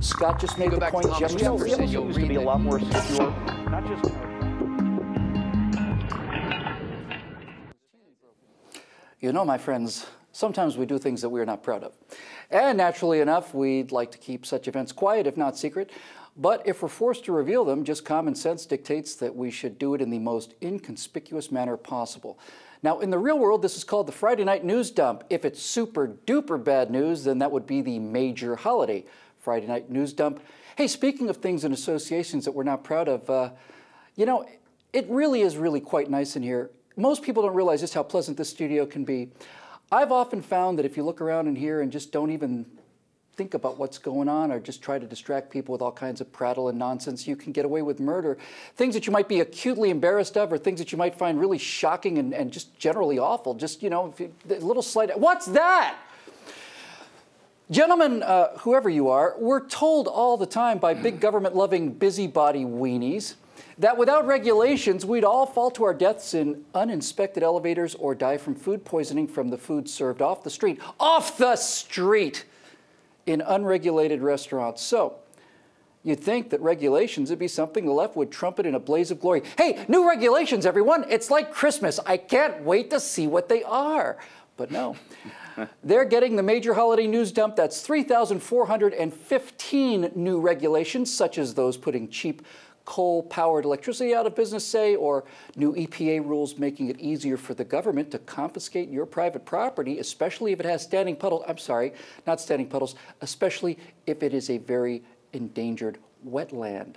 Scott just made the point. Thomas Jefferson, you'll read to be a lot more secure, not just. You know, my friends, sometimes we do things that we're not proud of. And naturally enough, we'd like to keep such events quiet, if not secret. But if we're forced to reveal them, just common sense dictates that we should do it in the most inconspicuous manner possible. Now, in the real world, this is called the Friday night news dump. If it's super duper bad news, then that would be the major holiday Friday night news dump. Hey, speaking of things and associations that we're not proud of, you know, it really is quite nice in here. Most people don't realize just how pleasant this studio can be. I've often found that if you look around in here and just don't even think about what's going on or just try to distract people with all kinds of prattle and nonsense, you can get away with murder. Things that you might be acutely embarrassed of or things that you might find really shocking and just generally awful. Just, you know, a little slight, what's that? Gentlemen, whoever you are, we're told all the time by big government-loving busybody weenies that without regulations, we'd all fall to our deaths in uninspected elevators or die from food poisoning from the food served off the street. Off the street! In unregulated restaurants. So, you'd think that regulations would be something the left would trumpet in a blaze of glory. Hey, new regulations, everyone! It's like Christmas. I can't wait to see what they are. But no. They're getting the major holiday news dump. That's 3,415 new regulations, such as those putting cheap coal-powered electricity out of business, say, or new EPA rules making it easier for the government to confiscate your private property, especially if it has standing puddles. I'm sorry, not standing puddles, especially if it is a very endangered wetland.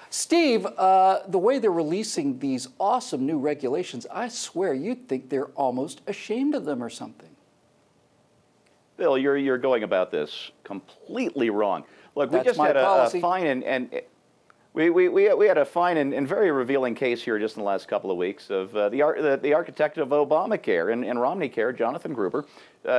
Steve, the way they're releasing these awesome new regulations, I swear you'd think they're almost ashamed of them or something. Bill, you're going about this completely wrong. Look, we That's just my had a policy. fine we had a fine and very revealing case here just in the last couple of weeks of the architect of Obamacare and Romneycare, Jonathan Gruber,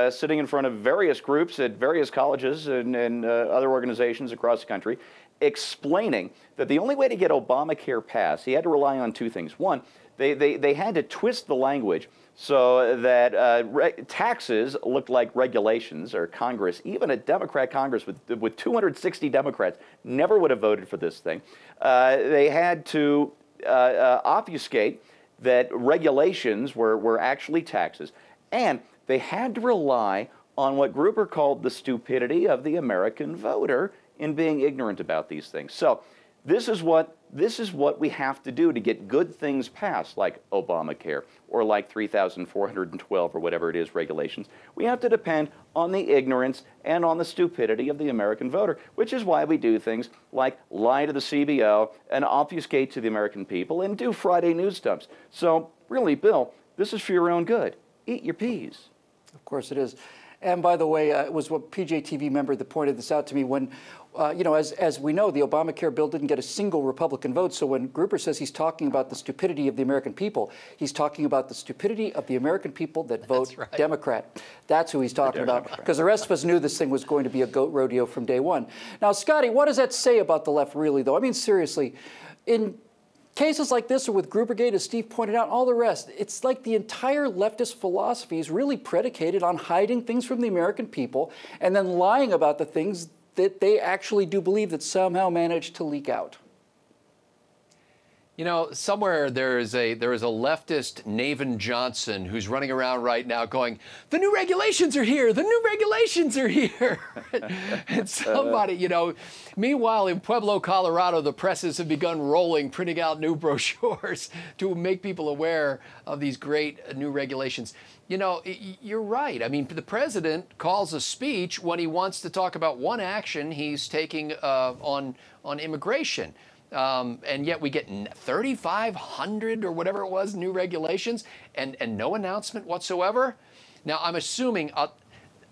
sitting in front of various groups at various colleges and other organizations across the country, explaining that the only way to get Obamacare passed, he had to rely on two things. One, they had to twist the language so that taxes looked like regulations, or Congress, even a Democrat Congress with 260 Democrats, never would have voted for this thing. They had to obfuscate that regulations were actually taxes, and they had to rely on what Gruber called the stupidity of the American voter in being ignorant about these things. So this is what we have to do to get good things passed, like Obamacare or like 3,412 or whatever it is regulations. We have to depend on the ignorance and on the stupidity of the American voter, which is why we do things like lie to the CBO and obfuscate to the American people and do Friday news dumps. So really, Bill, this is for your own good. Eat your peas. Of course it is. And by the way, it was what PJTV member that pointed this out to me when, you know, as we know, the Obamacare bill didn't get a single Republican vote. So when Gruber says he's talking about the stupidity of the American people, he's talking about the stupidity of the American people that vote Democrat. That's who he's talking about, because the rest of us knew this thing was going to be a goat rodeo from day one. Now, Scotty, what does that say about the left really, though? I mean, seriously, in cases like this, or with Grubergate, as Steve pointed out, all the rest, it's like the entire leftist philosophy is really predicated on hiding things from the American people and then lying about the things that they actually do believe that somehow managed to leak out. You know, somewhere there is a leftist Navin Johnson who's running around right now going, the new regulations are here, the new regulations are here. And somebody, you know, meanwhile in Pueblo, Colorado, the presses have begun rolling, printing out new brochures to make people aware of these great new regulations. You know, you're right. I mean, the president calls a speech when he wants to talk about one action he's taking on immigration. And yet we get 3,500 or whatever it was, new regulations, and no announcement whatsoever. Now, I'm assuming,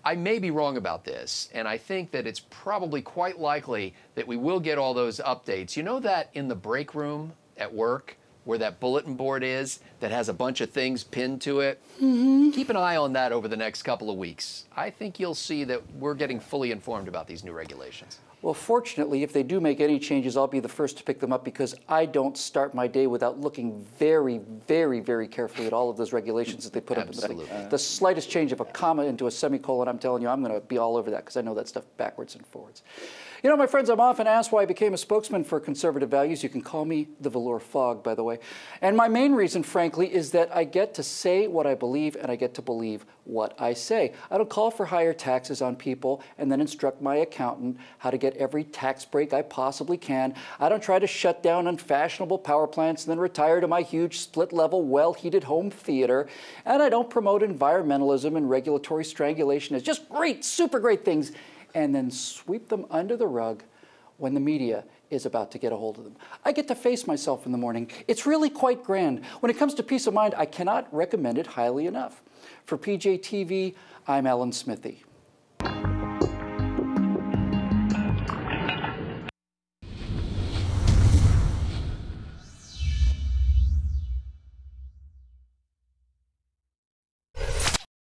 I may be wrong about this, and I think that it's probably quite likely that we will get all those updates. You know that in the break room at work, where that bulletin board is that has a bunch of things pinned to it? Mm-hmm. Keep an eye on that over the next couple of weeks. I think you'll see that we're getting fully informed about these new regulations. Well, fortunately, if they do make any changes, I'll be the first to pick them up because I don't start my day without looking very, very, very carefully at all of those regulations that they put up in the thing. The slightest change of a comma into a semicolon, I'm telling you, I'm going to be all over that because I know that stuff backwards and forwards. You know, my friends, I'm often asked why I became a spokesman for conservative values. You can call me the velour fog, by the way. And my main reason, frankly, is that I get to say what I believe and I get to believe what I say. I don't call for higher taxes on people and then instruct my accountant how to get every tax break I possibly can. I don't try to shut down unfashionable power plants and then retire to my huge split-level, well-heated home theater. And I don't promote environmentalism and regulatory strangulation as just great, super great things and then sweep them under the rug when the media is about to get a hold of them. I get to face myself in the morning. It's really quite grand. When it comes to peace of mind, I cannot recommend it highly enough. For PJTV, I'm Alan Smithy.